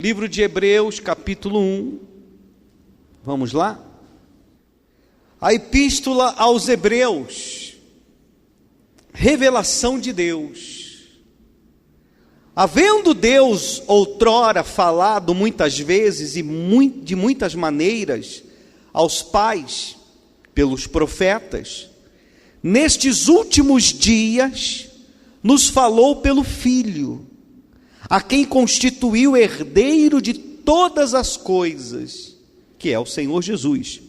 Livro de Hebreus, capítulo 1. Vamos lá? A epístola aos Hebreus, revelação de Deus. Havendo Deus outrora falado muitas vezes e de muitas maneiras aos pais, pelos profetas, nestes últimos dias nos falou pelo Filho, a quem constituiu herdeiro de todas as coisas, que é o Senhor Jesus,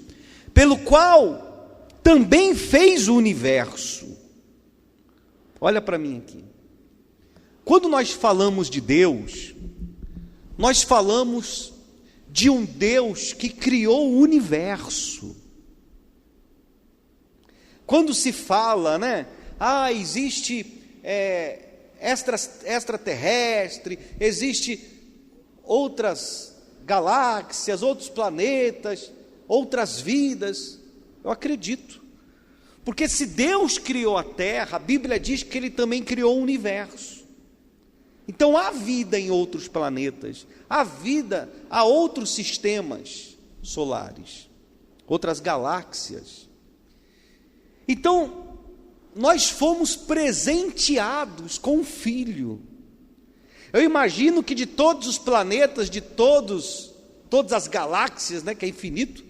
pelo qual também fez o universo. Olha para mim aqui. Quando nós falamos de Deus, nós falamos de um Deus que criou o universo. Quando se fala, existe extraterrestre, existe outras galáxias, outros planetas, outras vidas, eu acredito. Porque se Deus criou a Terra, a Bíblia diz que Ele também criou o universo. Então há vida em outros planetas, há outros sistemas solares, outras galáxias. Então, nós fomos presenteados com o Filho. Eu imagino que de todos os planetas, de todas as galáxias, que é infinito,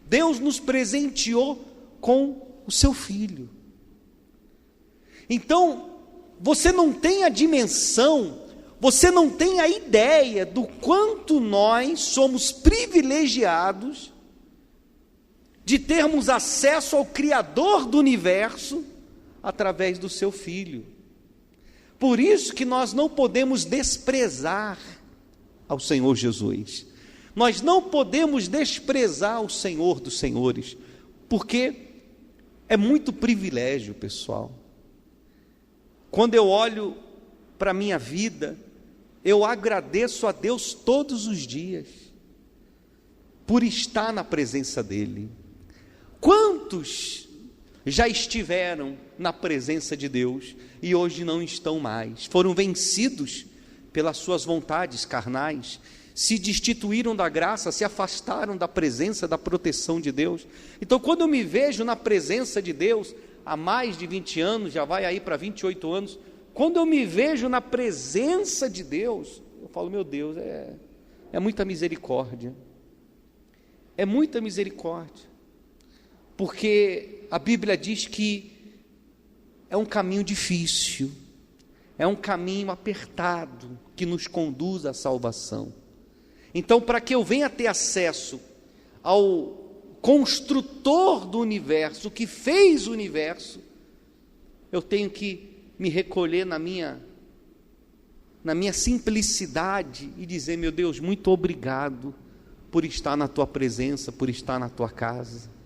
Deus nos presenteou com o seu Filho. Então, você não tem a dimensão, você não tem a ideia do quanto nós somos privilegiados de termos acesso ao Criador do universo através do seu Filho. Por isso que nós não podemos desprezar ao Senhor Jesus. Nós não podemos desprezar o Senhor dos Senhores, porque é muito privilégio, pessoal. Quando eu olho para a minha vida, eu agradeço a Deus todos os dias, por estar na presença dEle. Quantos já estiveram na presença de Deus e hoje não estão mais? Foram vencidos pelas suas vontades carnais, se destituíram da graça, se afastaram da presença, da proteção de Deus. Então, quando eu me vejo na presença de Deus, há mais de 20 anos, já vai aí para 28 anos, quando eu me vejo na presença de Deus, eu falo, meu Deus, é muita misericórdia, é muita misericórdia, porque a Bíblia diz que é um caminho difícil, é um caminho apertado, que nos conduz à salvação. Então, para que eu venha ter acesso ao construtor do universo, que fez o universo, eu tenho que me recolher na minha simplicidade e dizer, meu Deus, muito obrigado por estar na tua presença, por estar na tua casa.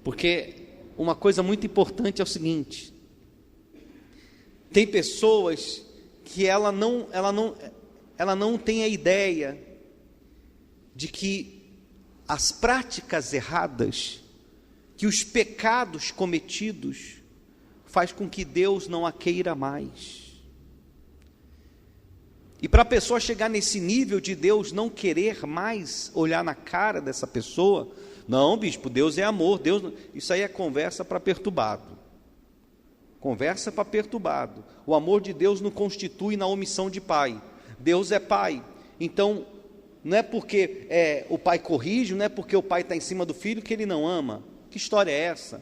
Porque uma coisa muito importante é o seguinte: tem pessoas que ela não tem a ideia de que as práticas erradas, que os pecados cometidos, faz com que Deus não a queira mais. E para a pessoa chegar nesse nível de Deus não querer mais olhar na cara dessa pessoa, não, bispo, Deus é amor, isso aí é conversa para perturbado. Conversa para perturbado. O amor de Deus não constitui na omissão de pai. Deus é pai. Então, não é porque o pai corrige, não é porque o pai está em cima do filho que ele não ama. Que história é essa?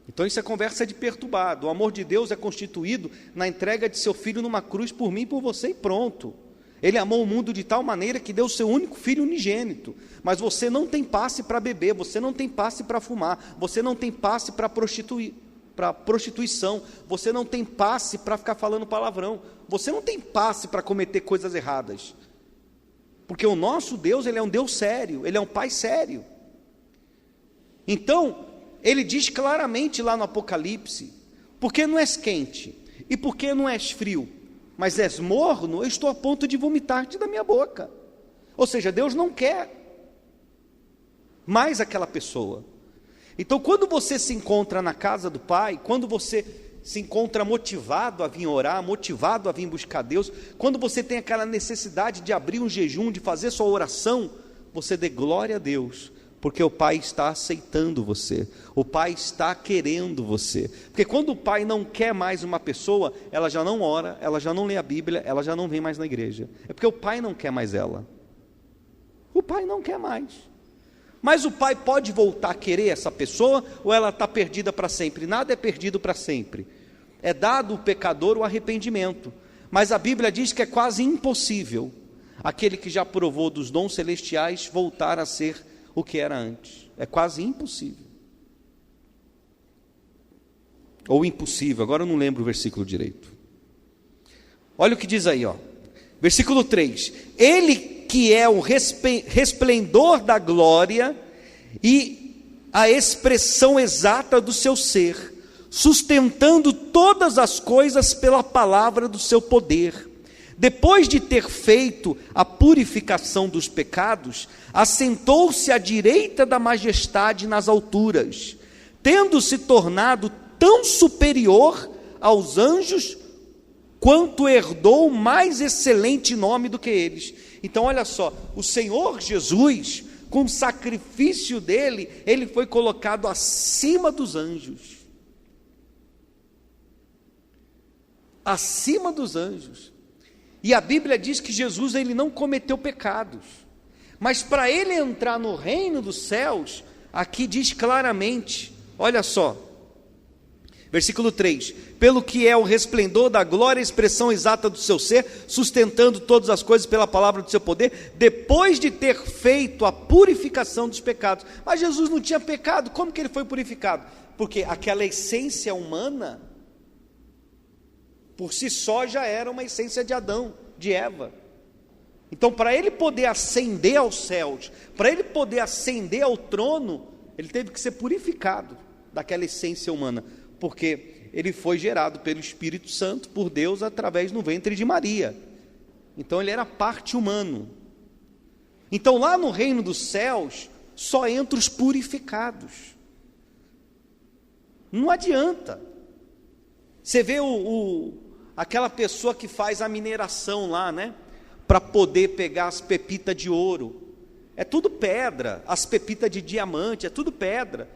Então isso é conversa de perturbado. O amor de Deus é constituído na entrega de seu Filho numa cruz por mim e por você, e pronto. Ele amou o mundo de tal maneira que deu o seu único Filho unigênito. Mas você não tem passe para beber, você não tem passe para fumar, você não tem passe para prostituição, você não tem passe para ficar falando palavrão, você não tem passe para cometer coisas erradas. Porque o nosso Deus, Ele é um Deus sério, Ele é um Pai sério. Então, Ele diz claramente lá no Apocalipse: porque não és quente, e porque não és frio, mas és morno, eu estou a ponto de vomitar-te da minha boca. Ou seja, Deus não quer mais aquela pessoa. Então, quando você se encontra na casa do Pai, quando você se encontra motivado a vir orar, motivado a vir buscar Deus, quando você tem aquela necessidade de abrir um jejum, de fazer sua oração, você dê glória a Deus, porque o Pai está aceitando você, o Pai está querendo você. Porque quando o Pai não quer mais uma pessoa, ela já não ora, ela já não lê a Bíblia, ela já não vem mais na igreja. É porque o Pai não quer mais ela. O Pai não quer mais. Mas o Pai pode voltar a querer essa pessoa, ou ela está perdida para sempre? Nada é perdido para sempre. É dado ao pecador o arrependimento. Mas a Bíblia diz que é quase impossível aquele que já provou dos dons celestiais voltar a ser o que era antes. É quase impossível. Ou impossível, agora eu não lembro o versículo direito. Olha o que diz aí, ó. Versículo 3: Ele que é o resplendor da glória e a expressão exata do seu ser, sustentando todas as coisas pela palavra do seu poder. Depois de ter feito a purificação dos pecados, assentou-se à direita da majestade nas alturas, tendo se tornado tão superior aos anjos, quanto herdou mais excelente nome do que eles. Então olha só, o Senhor Jesus, com o sacrifício dele, ele foi colocado acima dos anjos. Acima dos anjos. E a Bíblia diz que Jesus ele não cometeu pecados, mas para ele entrar no reino dos céus, aqui diz claramente, olha só, versículo 3: pelo que é o resplendor da glória, a expressão exata do seu ser, sustentando todas as coisas pela palavra do seu poder, depois de ter feito a purificação dos pecados. Mas Jesus não tinha pecado, como que ele foi purificado? Porque aquela essência humana, por si só já era uma essência de Adão, de Eva. Então para ele poder ascender aos céus, para ele poder ascender ao trono, ele teve que ser purificado daquela essência humana, porque ele foi gerado pelo Espírito Santo, por Deus, através do ventre de Maria. Então ele era parte humano. Então lá no reino dos céus, só entram os purificados. Não adianta. Você vê aquela pessoa que faz a mineração lá, né? Para poder pegar as pepitas de ouro. É tudo pedra, as pepitas de diamante, é tudo pedra.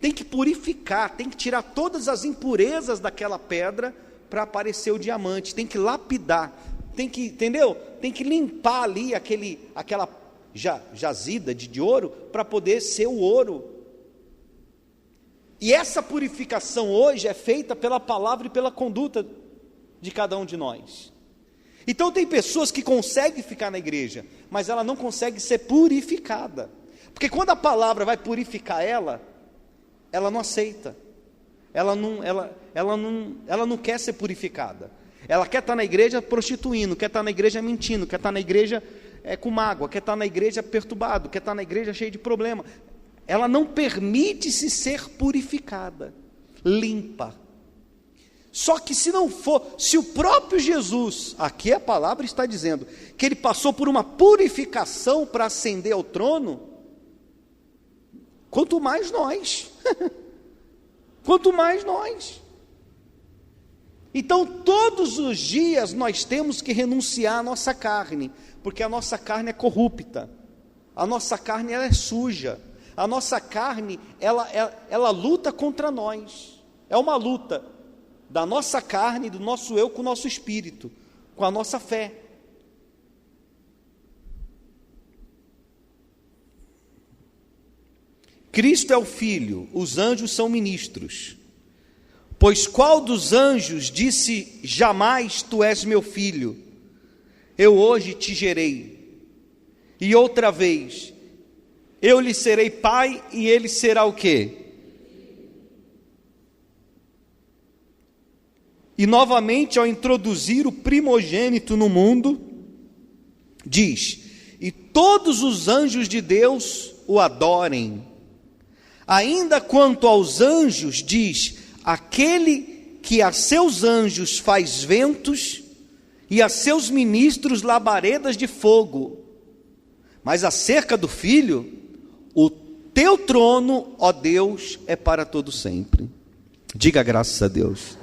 Tem que purificar, tem que tirar todas as impurezas daquela pedra para aparecer o diamante, tem que lapidar, tem que, entendeu? Tem que limpar ali aquela jazida de ouro para poder ser o ouro. E essa purificação hoje é feita pela palavra e pela conduta de cada um de nós. Então tem pessoas que conseguem ficar na igreja, mas ela não consegue ser purificada, porque quando a palavra vai purificar ela não aceita, ela não quer ser purificada, ela quer estar na igreja prostituindo, quer estar na igreja mentindo, quer estar na igreja com mágoa, quer estar na igreja perturbado, quer estar na igreja cheio de problema. Ela não permite-se ser purificada, limpa. Só que se não for, se o próprio Jesus, aqui a palavra está dizendo, que ele passou por uma purificação para ascender ao trono, quanto mais nós, quanto mais nós. Então todos os dias nós temos que renunciar à nossa carne, porque a nossa carne é corrupta, a nossa carne ela é suja, a nossa carne ela luta contra nós, é uma luta da nossa carne, do nosso eu com o nosso espírito, com a nossa fé. Cristo é o Filho, os anjos são ministros. Pois qual dos anjos disse jamais tu és meu filho? Eu hoje te gerei. E outra vez, eu lhe serei pai e ele será o quê? E novamente, ao introduzir o primogênito no mundo, diz: e todos os anjos de Deus o adorem. Ainda quanto aos anjos, diz: aquele que a seus anjos faz ventos e a seus ministros labaredas de fogo. Mas acerca do Filho, o teu trono, ó Deus, é para todo sempre. Diga graças a Deus.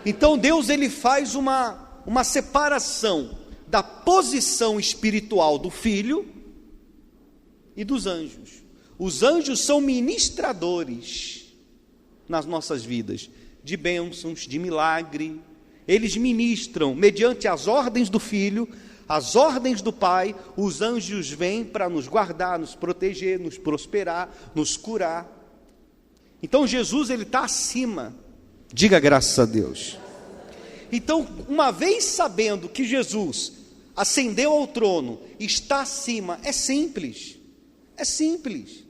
Então Deus ele faz uma separação da posição espiritual do Filho e dos anjos. Os anjos são ministradores nas nossas vidas, de bênçãos, de milagre. Eles ministram mediante as ordens do Filho, as ordens do Pai. Os anjos vêm para nos guardar, nos proteger, nos prosperar, nos curar. Então Jesus ele está acima. Diga graças a Deus. Então, uma vez sabendo que Jesus ascendeu ao trono, está acima, é simples. É simples.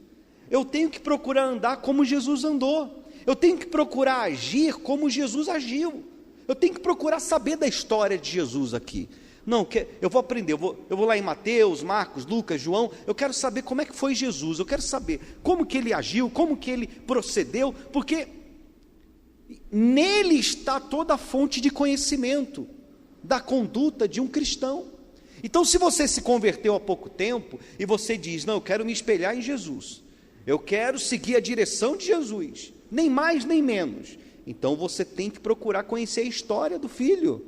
Eu tenho que procurar andar como Jesus andou. Eu tenho que procurar agir como Jesus agiu. Eu tenho que procurar saber da história de Jesus aqui. Não, eu vou aprender, eu vou lá em Mateus, Marcos, Lucas, João, eu quero saber como é que foi Jesus, eu quero saber como que ele agiu, como que ele procedeu, porque nele está toda a fonte de conhecimento da conduta de um cristão. Então, se você se converteu há pouco tempo e você diz, não, eu quero me espelhar em Jesus, eu quero seguir a direção de Jesus, nem mais nem menos, então você tem que procurar conhecer a história do Filho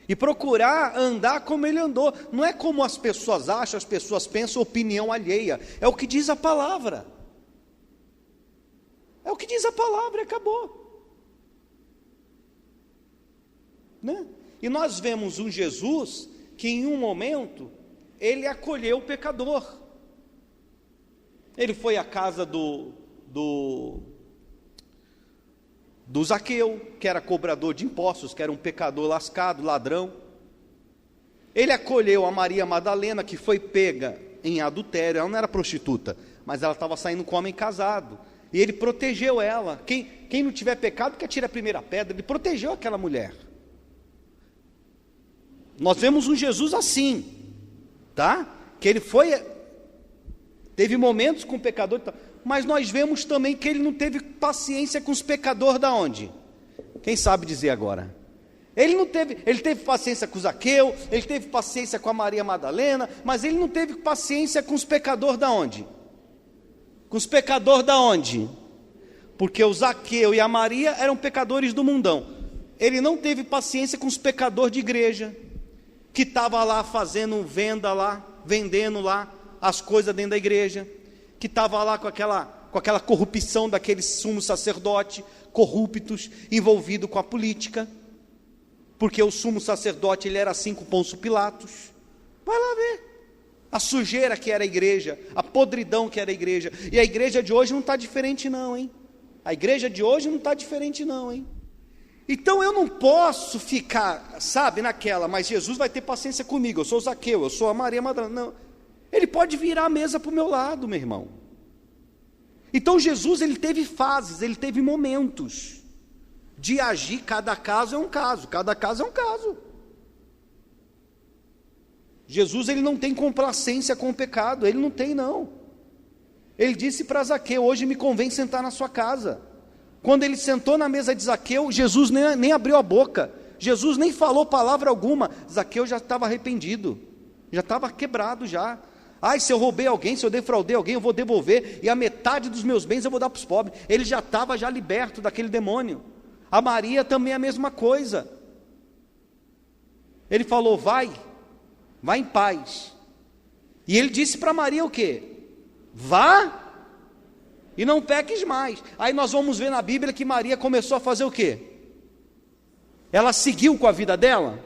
e procurar andar como ele andou. Não é como as pessoas acham, as pessoas pensam, opinião alheia, é o que diz a palavra. É o que diz a palavra e acabou. Né? E nós vemos um Jesus que em um momento, ele acolheu o pecador. Ele foi à casa do Zaqueu, que era cobrador de impostos, que era um pecador lascado, ladrão. Ele acolheu a Maria Madalena, que foi pega em adultério. Ela não era prostituta, mas ela estava saindo com um homem casado. E ele protegeu ela. Quem não tiver pecado, que atire a primeira pedra. Ele protegeu aquela mulher. Nós vemos um Jesus assim, tá? Que ele teve momentos com o pecador, mas nós vemos também que ele não teve paciência com os pecadores da onde? Quem sabe dizer agora? Ele teve paciência com o Zaqueu, ele teve paciência com a Maria Madalena, mas ele não teve paciência com os pecadores da onde? Com os pecadores da onde? Porque o Zaqueu e a Maria eram pecadores do mundão. Ele não teve paciência com os pecadores de igreja, que estava lá fazendo venda lá, vendendo lá as coisas dentro da igreja, que estava lá com aquela corrupção daqueles sumos sacerdotes, corruptos, envolvido com a política, porque o sumo sacerdote ele era assim com Pôncio Pilatos. Vai lá ver a sujeira que era a igreja, a podridão que era a igreja. E a igreja de hoje não está diferente não, hein? A igreja de hoje não está diferente não, hein? Então eu não posso ficar, sabe, naquela, mas Jesus vai ter paciência comigo, eu sou o Zaqueu, eu sou a Maria Madalena. Não, ele pode virar a mesa para o meu lado, meu irmão. Então Jesus, ele teve fases, ele teve momentos de agir, cada caso é um caso, cada caso é um caso. Jesus, ele não tem complacência com o pecado, ele não tem não. Ele disse para Zaqueu, hoje me convém sentar na sua casa. Quando ele sentou na mesa de Zaqueu, Jesus nem abriu a boca, Jesus nem falou palavra alguma. Zaqueu já estava arrependido, já estava quebrado já. Ai, se eu roubei alguém, se eu defraudei alguém, eu vou devolver, e a metade dos meus bens eu vou dar para os pobres. Ele já estava já liberto daquele demônio. A Maria também é a mesma coisa. Ele falou, vai em paz. E ele disse para Maria o quê? Vá e não peques mais. Aí nós vamos ver na Bíblia que Maria começou a fazer o quê? Ela seguiu com a vida dela?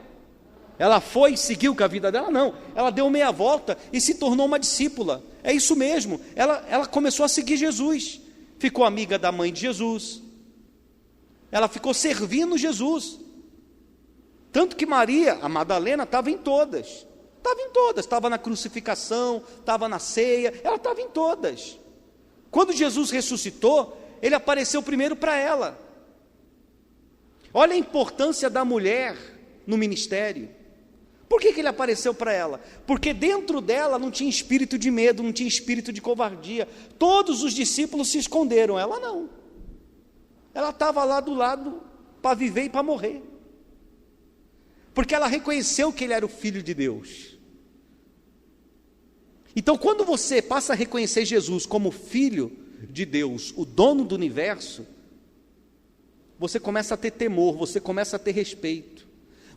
Ela foi e seguiu com a vida dela? Não, ela deu meia volta e se tornou uma discípula. É isso mesmo, ela começou a seguir Jesus. Ficou amiga da mãe de Jesus. Ela ficou servindo Jesus. Tanto que Maria, a Madalena, estava em todas. Estava na crucificação, estava na ceia, ela estava em todas. Quando Jesus ressuscitou, ele apareceu primeiro para ela. Olha a importância da mulher no ministério. Por que ele apareceu para ela? Porque dentro dela não tinha espírito de medo, não tinha espírito de covardia. Todos os discípulos se esconderam, ela não. Ela estava lá do lado para viver e para morrer. Porque ela reconheceu que ele era o Filho de Deus. Então, quando você passa a reconhecer Jesus como Filho de Deus, o dono do universo, você começa a ter temor, você começa a ter respeito,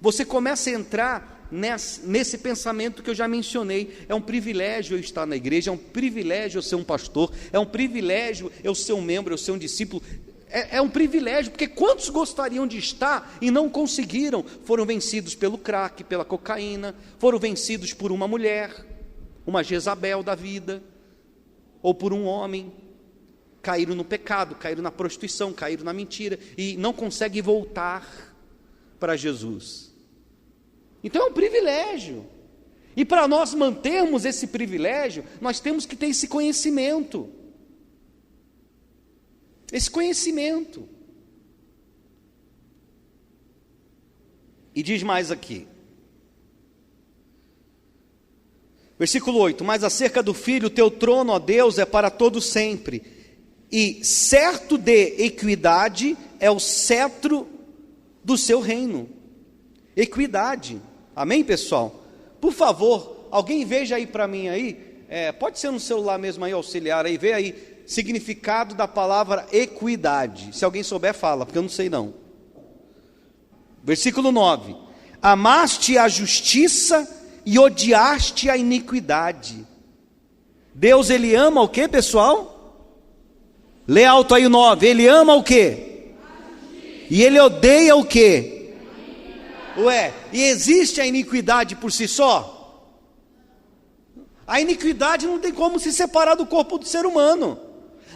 você começa a entrar nesse pensamento que eu já mencionei. É um privilégio eu estar na igreja, é um privilégio eu ser um pastor, é um privilégio eu ser um membro, eu ser um discípulo, é um privilégio, porque quantos gostariam de estar e não conseguiram? Foram vencidos pelo crack, pela cocaína, foram vencidos por uma mulher, uma Jezabel da vida, ou por um homem, caíram no pecado, caíram na prostituição, caíram na mentira, e não conseguem voltar para Jesus. Então é um privilégio, e para nós mantermos esse privilégio, nós temos que ter esse conhecimento. E diz mais aqui, versículo 8: mas acerca do Filho, teu trono, ó Deus, é para todo sempre, e certo de equidade é o cetro do seu reino. Equidade, amém, pessoal? Por favor, alguém veja aí para mim aí, pode ser no celular mesmo aí, auxiliar aí, vê aí, significado da palavra equidade. Se alguém souber, fala, porque eu não sei não. Versículo 9: amaste a justiça e odiaste a iniquidade. Deus, Ele ama o que, pessoal? Lê alto aí o 9. Ele ama o que? E Ele odeia o que? Ué, e existe a iniquidade por si só? A iniquidade não tem como se separar do corpo do ser humano.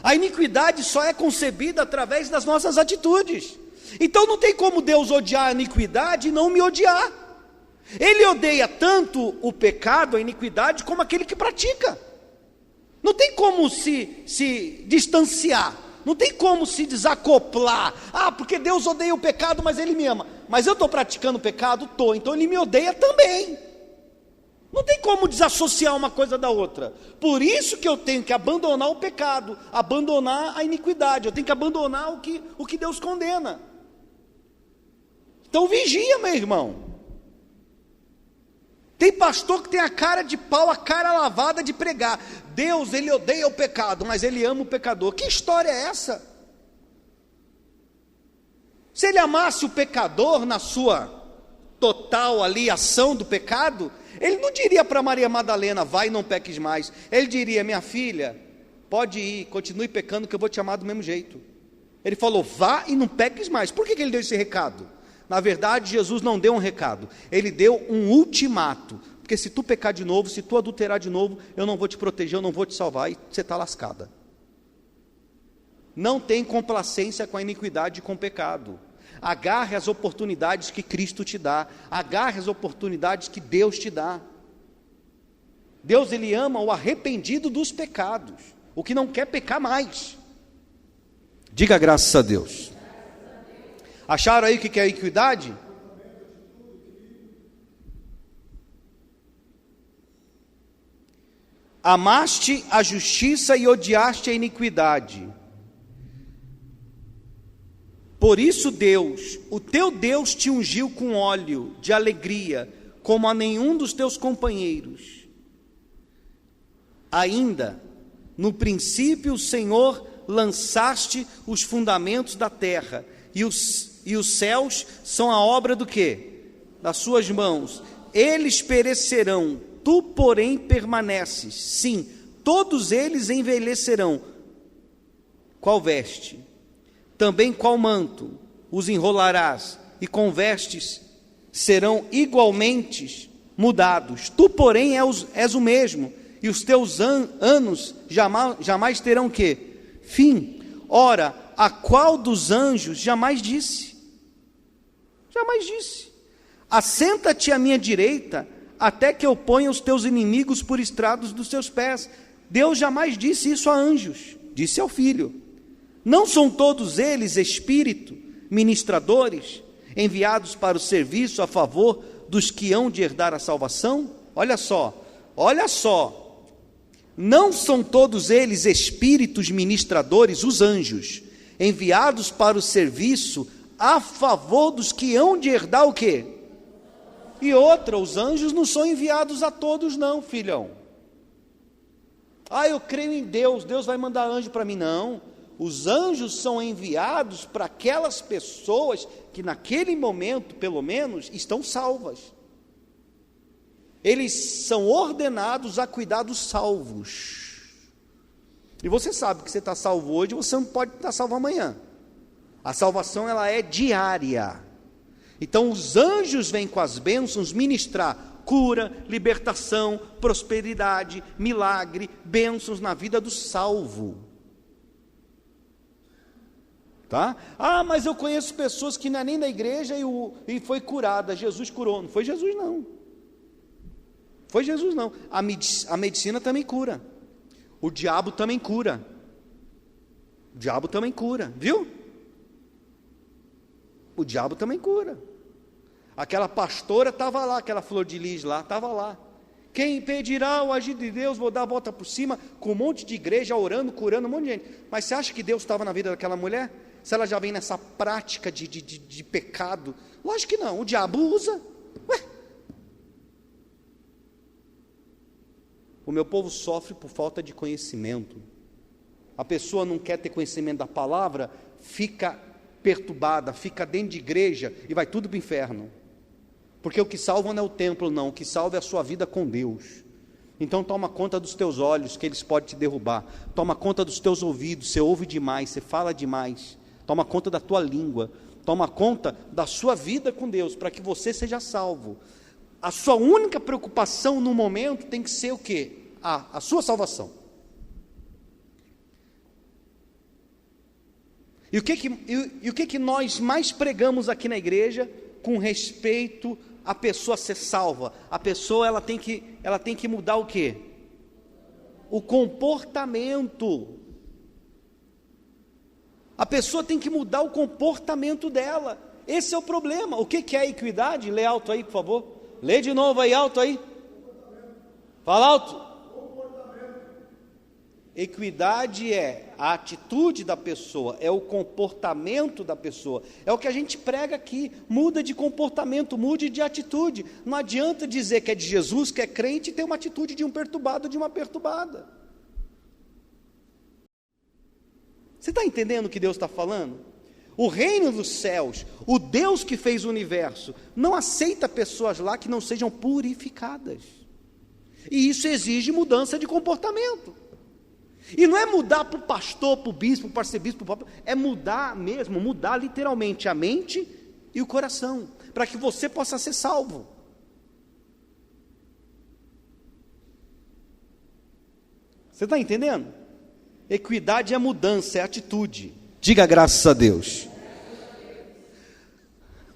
A iniquidade só é concebida através das nossas atitudes. Então não tem como Deus odiar a iniquidade e não me odiar. Ele odeia tanto o pecado, a iniquidade, como aquele que pratica. Não tem como se distanciar, não tem como se desacoplar. Porque Deus odeia o pecado, mas Ele me ama. Mas eu estou praticando o pecado? Estou, então Ele me odeia também. Não tem como desassociar uma coisa da outra. Por isso que eu tenho que abandonar o pecado, abandonar a iniquidade, eu tenho que abandonar o que Deus condena. Então vigia, meu irmão. Tem pastor que tem a cara de pau, a cara lavada de pregar. Deus, Ele odeia o pecado, mas Ele ama o pecador. Que história é essa? Se Ele amasse o pecador na sua total ali ação do pecado, Ele não diria para Maria Madalena, vai e não peques mais. Ele diria, minha filha, pode ir, continue pecando que eu vou te amar do mesmo jeito. Ele falou, vá e não peques mais. Por que Ele deu esse recado? Na verdade, Jesus não deu um recado, Ele deu um ultimato. Porque se tu pecar de novo, se tu adulterar de novo, eu não vou te proteger, eu não vou te salvar, e você está lascada. Não tem complacência com a iniquidade e com o pecado. Agarre as oportunidades que Cristo te dá, agarre as oportunidades que Deus te dá. Deus, Ele ama o arrependido dos pecados, o que não quer pecar mais. Diga graças a Deus. Acharam aí o que é equidade? Amaste a justiça e odiaste a iniquidade. Por isso Deus, o teu Deus te ungiu com óleo de alegria, como a nenhum dos teus companheiros. Ainda, no princípio o Senhor lançaste os fundamentos da terra, e os céus são a obra do quê? Das suas mãos. Eles perecerão, tu porém permaneces. Sim, todos eles envelhecerão. Qual veste? Também qual manto? Os enrolarás, e com vestes serão igualmente mudados. Tu porém és o mesmo, e os teus anos jamais terão quê? Fim. Ora, a qual dos anjos jamais disse? Jamais disse, assenta-te à minha direita, até que eu ponha os teus inimigos por estrados dos teus pés. Deus jamais disse isso a anjos, disse ao Filho. Não são todos eles espírito, ministradores, enviados para o serviço a favor dos que hão de herdar a salvação? Olha só, não são todos eles espíritos ministradores, os anjos, enviados para o serviço a favor dos que hão de herdar o quê? E outra, os anjos não são enviados a todos não, filhão. Eu creio em Deus, Deus vai mandar anjo para mim, não. Os anjos são enviados para aquelas pessoas que naquele momento, pelo menos, estão salvas. Eles são ordenados a cuidar dos salvos. E você sabe que você está salvo hoje, você não pode estar salvo amanhã. A salvação, ela é diária. Então os anjos vêm com as bênçãos ministrar cura, libertação, prosperidade, milagre, bênçãos na vida do salvo. Tá? Ah, mas eu conheço pessoas que não é nem da igreja e foi curada, Jesus curou. Não foi Jesus não. Foi Jesus não. A medicina também cura. O diabo também cura. O diabo também cura, viu? O diabo também cura. Aquela pastora estava lá, aquela flor de lis lá, estava lá. Quem impedirá o agir de Deus? Vou dar a volta por cima, com um monte de igreja orando, curando um monte de gente. Mas você acha que Deus estava na vida daquela mulher? Se ela já vem nessa prática de pecado? Lógico que não, o diabo usa. Ué. O meu povo sofre por falta de conhecimento. A pessoa não quer ter conhecimento da palavra, fica perturbada, fica dentro de igreja e vai tudo para o inferno. Porque o que salva não é o templo, não. O que salva é a sua vida com Deus. Então toma conta dos teus olhos, que eles podem te derrubar. Toma conta dos teus ouvidos, você ouve demais, você fala demais. Toma conta da tua língua. Toma conta da sua vida com Deus, para que você seja salvo. A sua única preocupação no momento tem que ser o quê? A sua salvação. E o que nós mais pregamos aqui na igreja com respeito à pessoa ser salva? A pessoa ela tem que mudar o quê? O comportamento. A pessoa tem que mudar o comportamento dela. Esse é o problema. O que é a equidade? Lê alto aí, por favor. Lê de novo aí, alto aí. Fala alto. Equidade é a atitude da pessoa, é o comportamento da pessoa, é o que a gente prega aqui. Muda de comportamento, mude de atitude. Não adianta dizer que é de Jesus, que é crente, e ter uma atitude de um perturbado, de uma perturbada. Você está entendendo o que Deus está falando? O reino dos céus, o Deus que fez o universo, não aceita pessoas lá que não sejam purificadas. E isso exige mudança de comportamento. E não é mudar para o pastor, para o bispo, para o arcebispo, é mudar mesmo, mudar literalmente a mente e o coração, para que você possa ser salvo. Você está entendendo? Equidade é mudança, é atitude. Diga graças a Deus.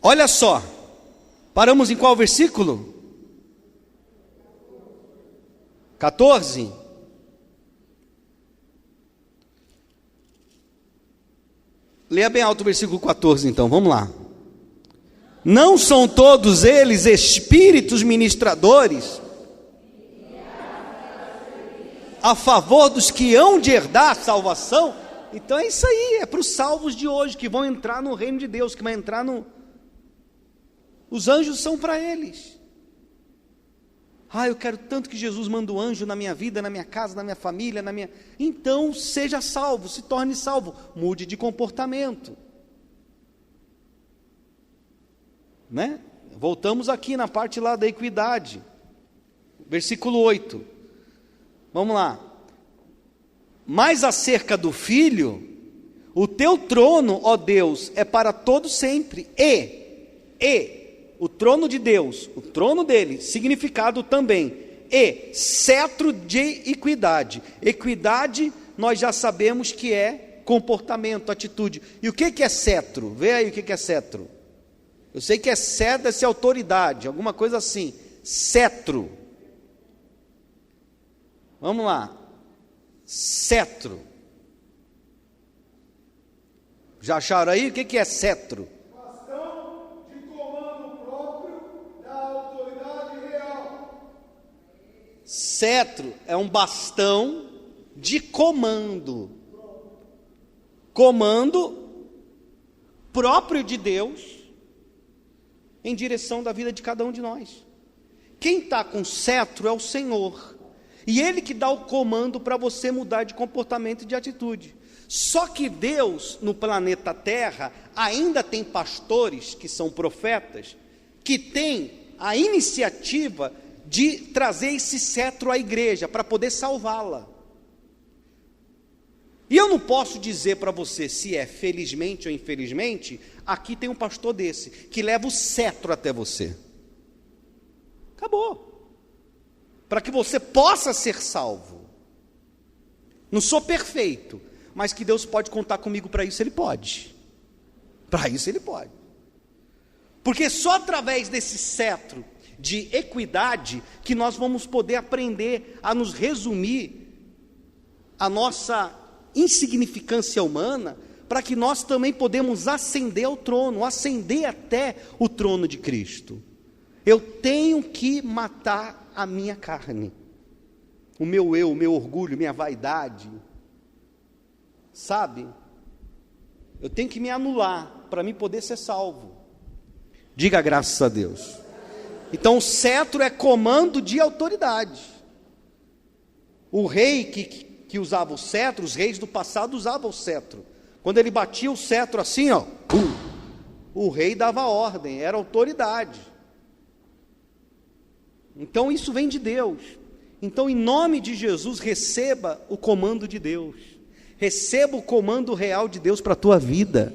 Olha só, paramos em qual versículo? 14. Leia bem alto o versículo 14 então, vamos lá. Não são todos eles espíritos ministradores a favor dos que hão de herdar a salvação? Então é isso aí, é para os salvos de hoje, que vão entrar no reino de Deus, que vão entrar no... Os anjos são para eles. Ah, eu quero tanto que Jesus manda um anjo na minha vida, na minha casa, na minha família, na minha... Então, seja salvo, se torne salvo, mude de comportamento. Né? Voltamos aqui na parte lá da equidade. Versículo 8. Vamos lá. Mas acerca do Filho, o teu trono, ó Deus, é para todo sempre. O trono de Deus, o trono dele, significado também, e cetro de equidade. Equidade, nós já sabemos que é comportamento, atitude. E o que é cetro? Vê aí o que é cetro. Eu sei que é cetro, deve ser autoridade, alguma coisa assim. Cetro. Vamos lá. Cetro. Já acharam aí o que é cetro? Cetro é um bastão de comando. Comando próprio de Deus em direção da vida de cada um de nós. Quem está com cetro é o Senhor. E Ele que dá o comando para você mudar de comportamento e de atitude. Só que Deus, no planeta Terra, ainda tem pastores, que são profetas, que têm a iniciativa de trazer esse cetro à igreja, para poder salvá-la. E eu não posso dizer para você se é felizmente ou infelizmente. Aqui tem um pastor desse, que leva o cetro até você. Acabou. Para que você possa ser salvo. Não sou perfeito, mas que Deus pode contar comigo para isso, Ele pode. Para isso Ele pode. Porque só através desse cetro de equidade que nós vamos poder aprender a nos resumir a nossa insignificância humana, para que nós também podemos ascender ao trono, ascender até o trono de Cristo. Eu tenho que matar a minha carne, o meu eu, o meu orgulho, minha vaidade, sabe? Eu tenho que me anular, para mim poder ser salvo. Diga graças a Deus. Então o cetro é comando de autoridade. O rei que usava o cetro, os reis do passado usavam o cetro. Quando ele batia o cetro assim, ó, o rei dava ordem, era autoridade. Então isso vem de Deus. Então, em nome de Jesus, receba o comando de Deus. Receba o comando real de Deus para a tua vida,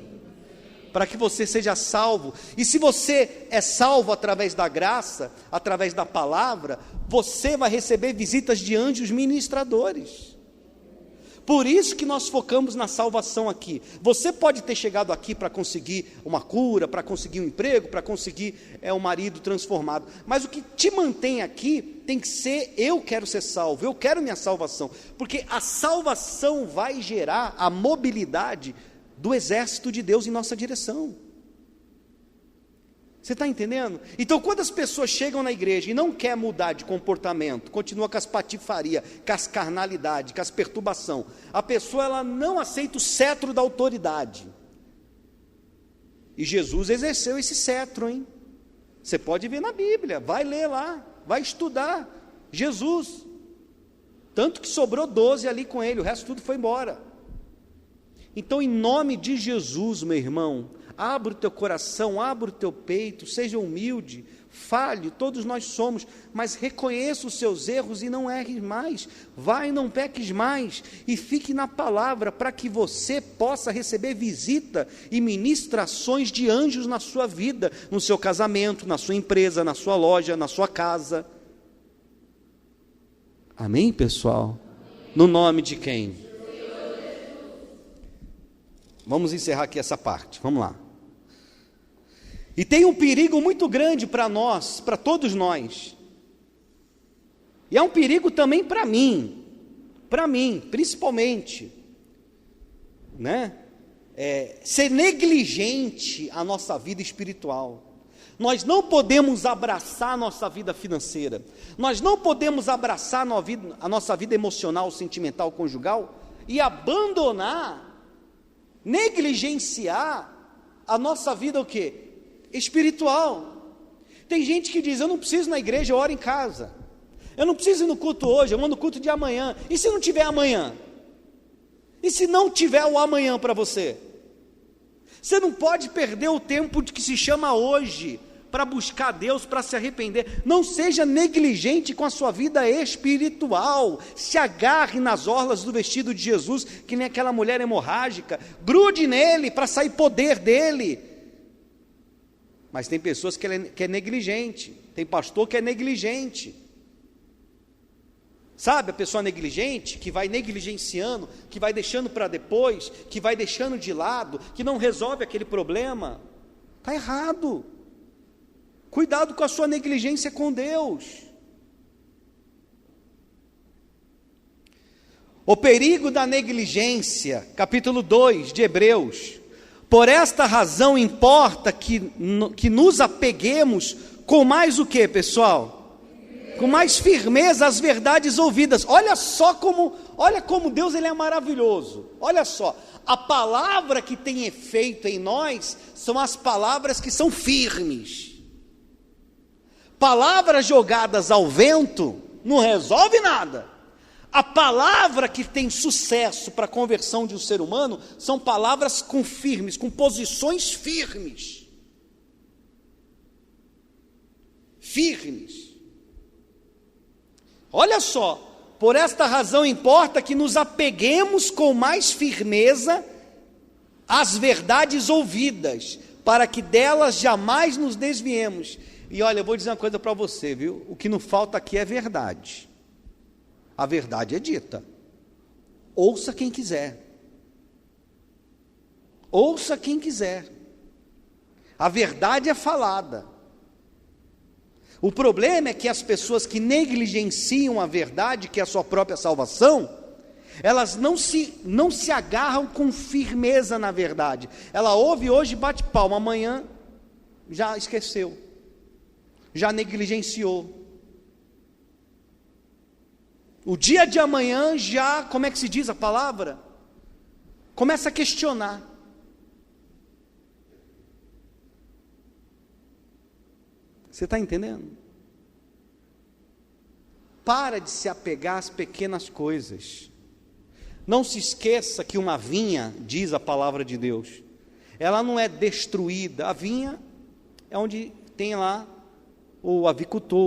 para que você seja salvo. E se você é salvo através da graça, através da palavra, você vai receber visitas de anjos ministradores. Por isso que nós focamos na salvação aqui. Você pode ter chegado aqui para conseguir uma cura, para conseguir um emprego, para conseguir um marido transformado, mas o que te mantém aqui tem que ser: eu quero ser salvo, eu quero minha salvação, porque a salvação vai gerar a mobilidade do exército de Deus em nossa direção. Você está entendendo? Então, quando as pessoas chegam na igreja e não querem mudar de comportamento, continua com as patifarias, com as carnalidades, com as perturbações, a pessoa ela não aceita o cetro da autoridade. E Jesus exerceu esse cetro, hein? Você pode ver na Bíblia, vai ler lá, vai estudar. Jesus, tanto que sobrou 12 ali com ele, o resto tudo foi embora. Então, em nome de Jesus, meu irmão, abra o teu coração, abra o teu peito, seja humilde, falhe, todos nós somos, mas reconheça os seus erros e não erres mais. Vai e não peques mais, e fique na palavra, para que você possa receber visita e ministrações de anjos na sua vida, no seu casamento, na sua empresa, na sua loja, na sua casa. Amém, pessoal? No nome de quem? Vamos encerrar aqui essa parte, vamos lá. E tem um perigo muito grande para nós, para todos nós, e é um perigo também para mim, principalmente, né? Ser negligente a nossa vida espiritual. Nós não podemos abraçar a nossa vida financeira, nós não podemos abraçar a nossa vida emocional, sentimental, conjugal, e abandonar, negligenciar a nossa vida o quê? Espiritual. Tem gente que diz: eu não preciso ir na igreja, eu oro em casa, eu não preciso ir no culto hoje, eu vou no culto de amanhã. E se não tiver amanhã? E se não tiver o amanhã para você? Você não pode perder o tempo que se chama hoje para buscar Deus, para se arrepender. Não seja negligente com a sua vida espiritual. Se agarre nas orlas do vestido de Jesus, que nem aquela mulher hemorrágica, grude nele para sair poder dele. Mas tem pessoas que é negligente, tem pastor que é negligente. Sabe a pessoa negligente, que vai negligenciando, que vai deixando para depois, que vai deixando de lado, que não resolve aquele problema? Está errado. Cuidado com a sua negligência com Deus. O perigo da negligência, capítulo 2 de Hebreus. Por esta razão importa que nos apeguemos com mais o que, pessoal? Com mais firmeza às verdades ouvidas. Olha como Deus ele é maravilhoso. Olha só, a palavra que tem efeito em nós são as palavras que são firmes. Palavras jogadas ao vento não resolve nada. A palavra que tem sucesso para a conversão de um ser humano são palavras com posições firmes. Firmes. Olha só, por esta razão importa que nos apeguemos com mais firmeza às verdades ouvidas, para que delas jamais nos desviemos. E olha, eu vou dizer uma coisa para você, viu? O que não falta aqui é verdade. A verdade é dita. Ouça quem quiser. Ouça quem quiser. A verdade é falada. O problema é que as pessoas que negligenciam a verdade, que é a sua própria salvação, elas não se agarram com firmeza na verdade. Ela ouve hoje e bate palma, amanhã já esqueceu, já negligenciou. O dia de amanhã já, como é que se diz a palavra? Começa a questionar. Você está entendendo? Para de se apegar às pequenas coisas. Não se esqueça que uma vinha, diz a palavra de Deus, ela não é destruída. A vinha é onde tem lá o avicultor,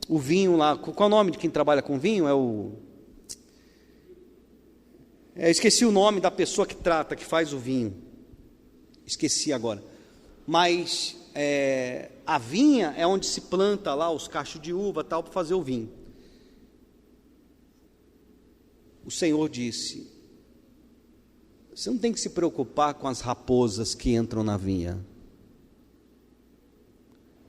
o vinho lá. Qual é o nome de quem trabalha com vinho? Esqueci o nome da pessoa que trata, que faz o vinho. Esqueci agora. Mas a vinha é onde se planta lá os cachos de uva tal para fazer o vinho. O Senhor disse: você não tem que se preocupar com as raposas que entram na vinha,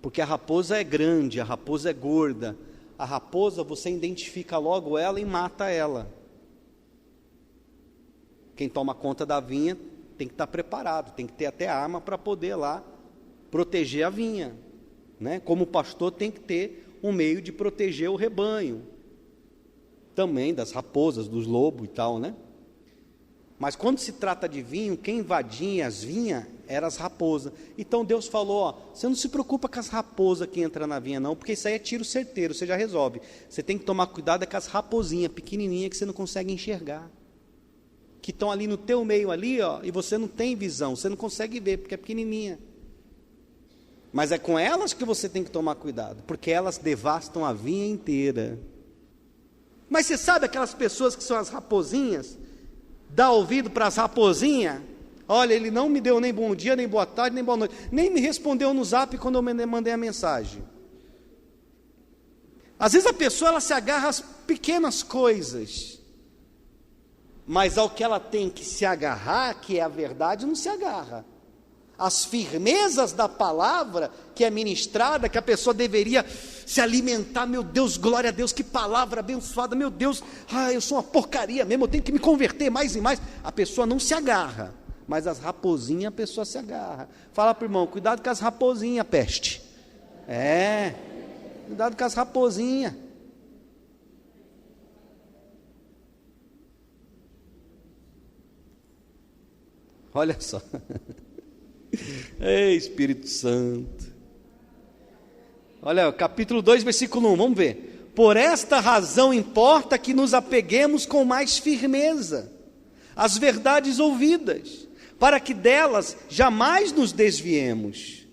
porque a raposa é grande, a raposa é gorda. A raposa, você identifica logo ela e mata ela. Quem toma conta da vinha tem que estar preparado, tem que ter até arma para poder lá proteger a vinha, né? Como pastor tem que ter um meio de proteger o rebanho, também das raposas, dos lobos e tal, né? Mas quando se trata de vinho, quem invadia as vinhas eram as raposas. Então Deus falou: você não se preocupa com as raposas que entram na vinha não, porque isso aí é tiro certeiro, você já resolve. Você tem que tomar cuidado com as raposinhas pequenininhas que você não consegue enxergar, que estão ali no teu meio ali, e você não tem visão, você não consegue ver, porque é pequenininha. Mas é com elas que você tem que tomar cuidado, porque elas devastam a vinha inteira. Mas você sabe aquelas pessoas que são as raposinhas? Dá ouvido para as raposinhas? Olha, ele não me deu nem bom dia, nem boa tarde, nem boa noite, nem me respondeu no zap quando eu mandei a mensagem. Às vezes a pessoa ela se agarra às pequenas coisas, mas ao que ela tem que se agarrar, que é a verdade, não se agarra. As firmezas da palavra que é ministrada, que a pessoa deveria se alimentar. Meu Deus, glória a Deus, que palavra abençoada, meu Deus, eu sou uma porcaria mesmo, eu tenho que me converter mais e mais. A pessoa não se agarra, mas as raposinhas a pessoa se agarra. Fala para o irmão: cuidado com as raposinhas, peste. Cuidado com as raposinhas. Olha só. Ei, Espírito Santo. Olha, capítulo 2, versículo 1, vamos ver. Por esta razão importa que nos apeguemos com mais firmeza às verdades ouvidas, para que delas jamais nos desviemos.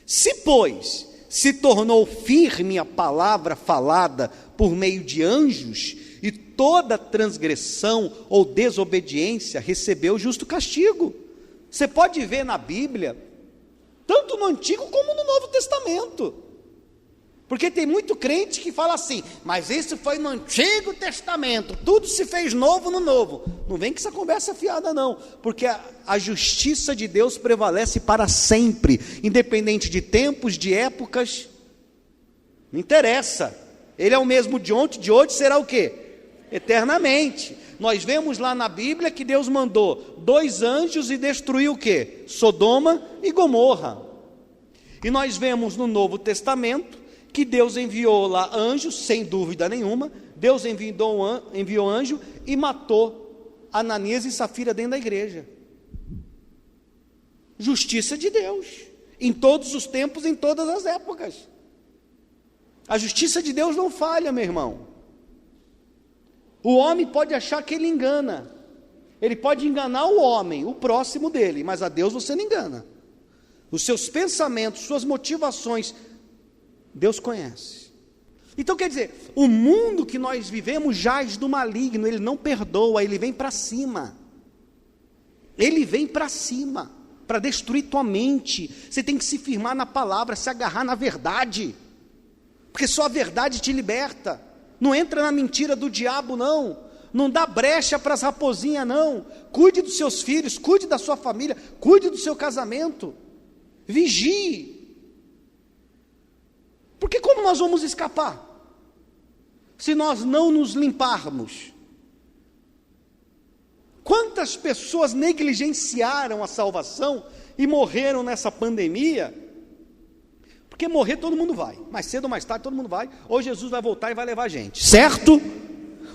Se, pois, se tornou firme a palavra falada por meio de anjos, e toda transgressão ou desobediência recebeu justo castigo. Você pode ver na Bíblia, tanto no Antigo como no Novo Testamento, porque tem muito crente que fala assim: mas isso foi no Antigo Testamento, tudo se fez novo no Novo. Não vem com essa conversa fiada não, porque a justiça de Deus prevalece para sempre, independente de tempos, de épocas, não interessa. Ele é o mesmo de ontem, de hoje será o quê? Eternamente. Nós vemos lá na Bíblia que Deus mandou 2 anjos e destruiu o quê? Sodoma e Gomorra. E nós vemos no Novo Testamento que Deus enviou lá anjos, sem dúvida nenhuma. Deus enviou anjo e matou Ananias e Safira dentro da igreja. Justiça de Deus, em todos os tempos, em todas as épocas. A justiça de Deus não falha, meu irmão. O homem pode achar que ele engana. Ele pode enganar o homem, o próximo dele, mas a Deus você não engana. Os seus pensamentos, suas motivações, Deus conhece. Então quer dizer, o mundo que nós vivemos jaz do maligno, ele não perdoa, ele vem para cima. Ele vem para cima, para destruir tua mente. Você tem que se firmar na palavra, se agarrar na verdade, porque só a verdade te liberta. Não entra na mentira do diabo, não. Não dá brecha para as raposinhas, não. Cuide dos seus filhos, cuide da sua família, cuide do seu casamento. Vigie. Porque como nós vamos escapar? Se nós não nos limparmos. Quantas pessoas negligenciaram a salvação e morreram nessa pandemia? Porque morrer todo mundo vai, mais cedo ou mais tarde todo mundo vai, ou Jesus vai voltar e vai levar a gente, certo?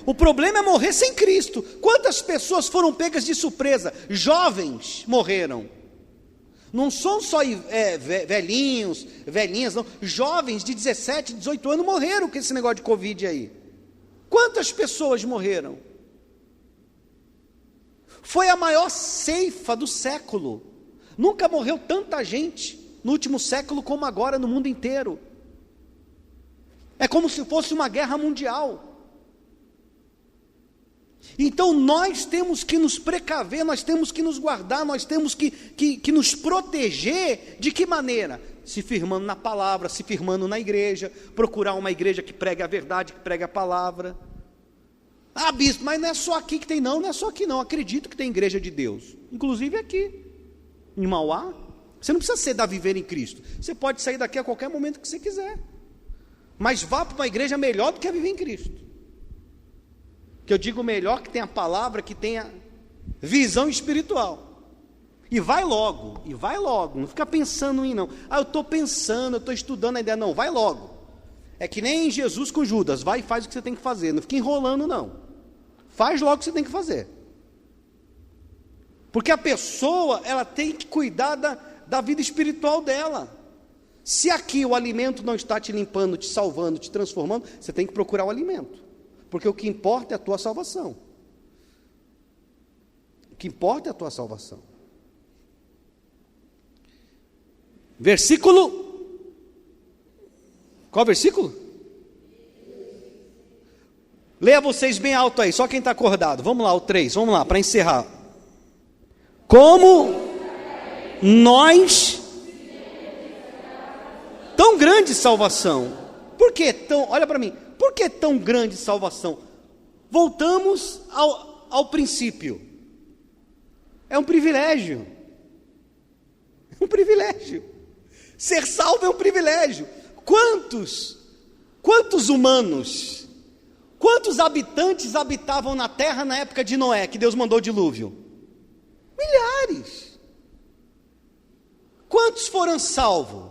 O problema é morrer sem Cristo. Quantas pessoas foram pegas de surpresa? Jovens morreram. Não são só velhinhos, velhinhas, não. Jovens de 17, 18 anos morreram com esse negócio de Covid aí. Quantas pessoas morreram? Foi a maior ceifa do século. Nunca morreu tanta gente no último século como agora no mundo inteiro. É como se fosse uma guerra mundial. Então nós temos que nos precaver, nós temos que nos guardar, nós temos que nos proteger. De que maneira? Se firmando na palavra, se firmando na igreja, procurar uma igreja que pregue a verdade, que pregue a palavra. Ah, bispo, mas não é só aqui que tem, não é só aqui não, acredito que tem igreja de Deus, inclusive aqui, em Mauá. Você não precisa ser da Viver em Cristo, você pode sair daqui a qualquer momento que você quiser, mas vá para uma igreja melhor do que a Viver em Cristo, que eu digo melhor, que tenha palavra, que tenha visão espiritual, e vai logo, não fica pensando em não, eu estou pensando, eu estou estudando a ideia, não, vai logo, é que nem Jesus com Judas, vai e faz o que você tem que fazer, não fica enrolando não, faz logo o que você tem que fazer, porque a pessoa, ela tem que cuidar da vida espiritual dela. Se aqui o alimento não está te limpando, te salvando, te transformando, você tem que procurar o alimento, porque o que importa é a tua salvação. O que importa é a tua salvação. Versículo, qual versículo? Leia vocês bem alto aí, só quem está acordado. Vamos lá, o 3, vamos lá, para encerrar. Como nós, tão grande salvação, por que tão, olha para mim, por que tão grande salvação? Voltamos ao princípio, é um privilégio, ser salvo é um privilégio. Quantos humanos, quantos habitantes habitavam na terra na época de Noé, que Deus mandou o dilúvio? Milhares. Quantos foram salvos?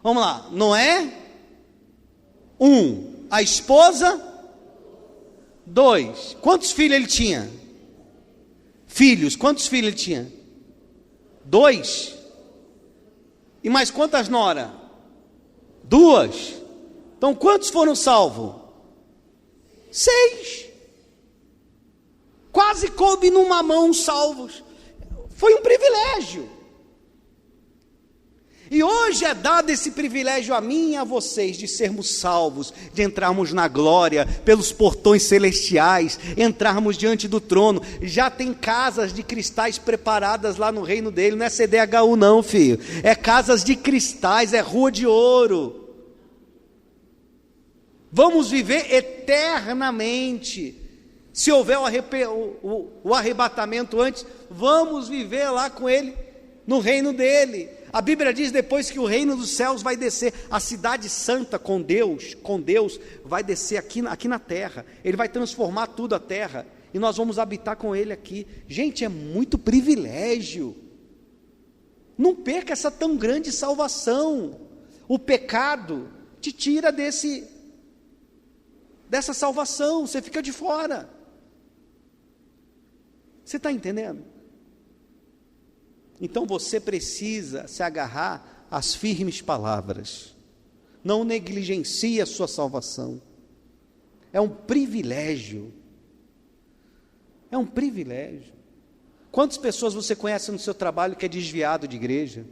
Vamos lá, Noé, 1, a esposa, 2, quantos filhos ele tinha? Filhos, quantos filhos ele tinha? 2, e mais quantas noras? 2, então quantos foram salvos? 6, quase coube numa mão salvos, foi um privilégio, e hoje é dado esse privilégio a mim e a vocês, de sermos salvos, de entrarmos na glória, pelos portões celestiais, entrarmos diante do trono. Já tem casas de cristais preparadas lá no reino dele, não é CDHU não, filho, é casas de cristais, é rua de ouro. Vamos viver eternamente. Se houver o arrebatamento antes, vamos viver lá com ele, no reino dele. A Bíblia diz, depois que o reino dos céus vai descer, a cidade santa com Deus, vai descer aqui na terra, ele vai transformar tudo a terra, e nós vamos habitar com ele aqui. Gente, é muito privilégio, não perca essa tão grande salvação. O pecado te tira dessa salvação, você fica de fora. Você está entendendo? Então você precisa se agarrar às firmes palavras, não negligencie a sua salvação, É um privilégio. É um privilégio. Quantas pessoas você conhece no seu trabalho que é desviado de igreja?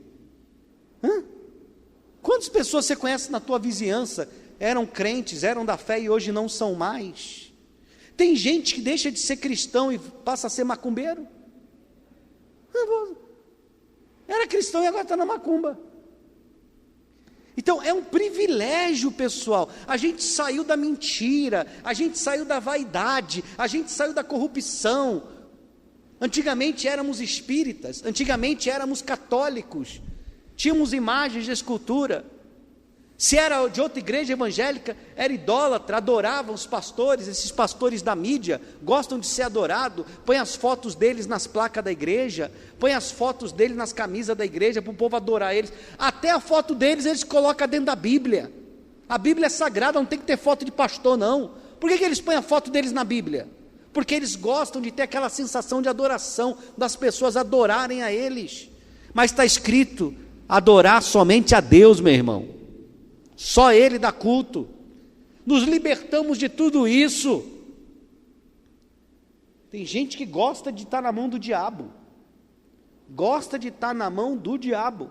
Quantas pessoas você conhece na tua vizinhança, eram crentes, eram da fé e hoje não são mais? Tem gente que deixa de ser cristão e passa a ser macumbeiro. Era cristão e agora está na macumba. Então é um privilégio, pessoal. A gente saiu da mentira, a gente saiu da vaidade, a gente saiu da corrupção. Antigamente éramos espíritas, antigamente éramos católicos, tínhamos imagens de escultura. Se era de outra igreja evangélica, era idólatra, adorava os pastores. Esses pastores da mídia gostam de ser adorados, põe as fotos deles nas placas da igreja, põe as fotos deles nas camisas da igreja, para o povo adorar eles. Até a foto deles eles colocam dentro da Bíblia. A Bíblia é sagrada, não tem que ter foto de pastor não. Por que eles põem a foto deles na Bíblia? Porque eles gostam de ter aquela sensação de adoração, das pessoas adorarem a eles. Mas está escrito, adorar somente a Deus, meu irmão. Só Ele dá culto. Nos libertamos de tudo isso. Tem gente que gosta de estar na mão do diabo. Gosta de estar na mão do diabo.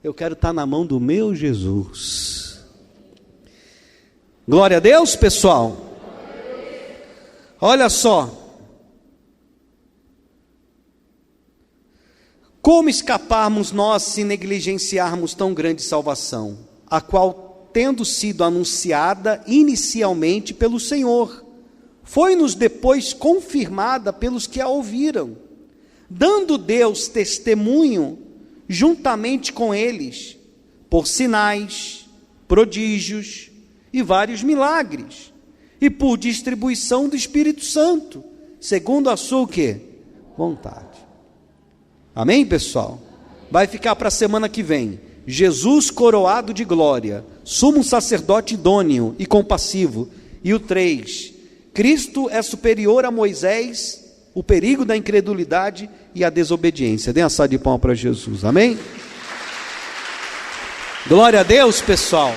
Eu quero estar na mão do meu Jesus. Glória a Deus, pessoal. Olha só. Como escaparmos nós se negligenciarmos tão grande salvação, a qual, tendo sido anunciada inicialmente pelo Senhor, foi-nos depois confirmada pelos que a ouviram, dando Deus testemunho juntamente com eles, por sinais, prodígios e vários milagres, e por distribuição do Espírito Santo, segundo a sua o quê? Vontade. Amém, pessoal? Vai ficar para a semana que vem. Jesus coroado de glória, sumo sacerdote idôneo e compassivo. E o 3, Cristo é superior a Moisés, o perigo da incredulidade e a desobediência. Dê uma salva de palmas para Jesus, amém? Glória a Deus, pessoal.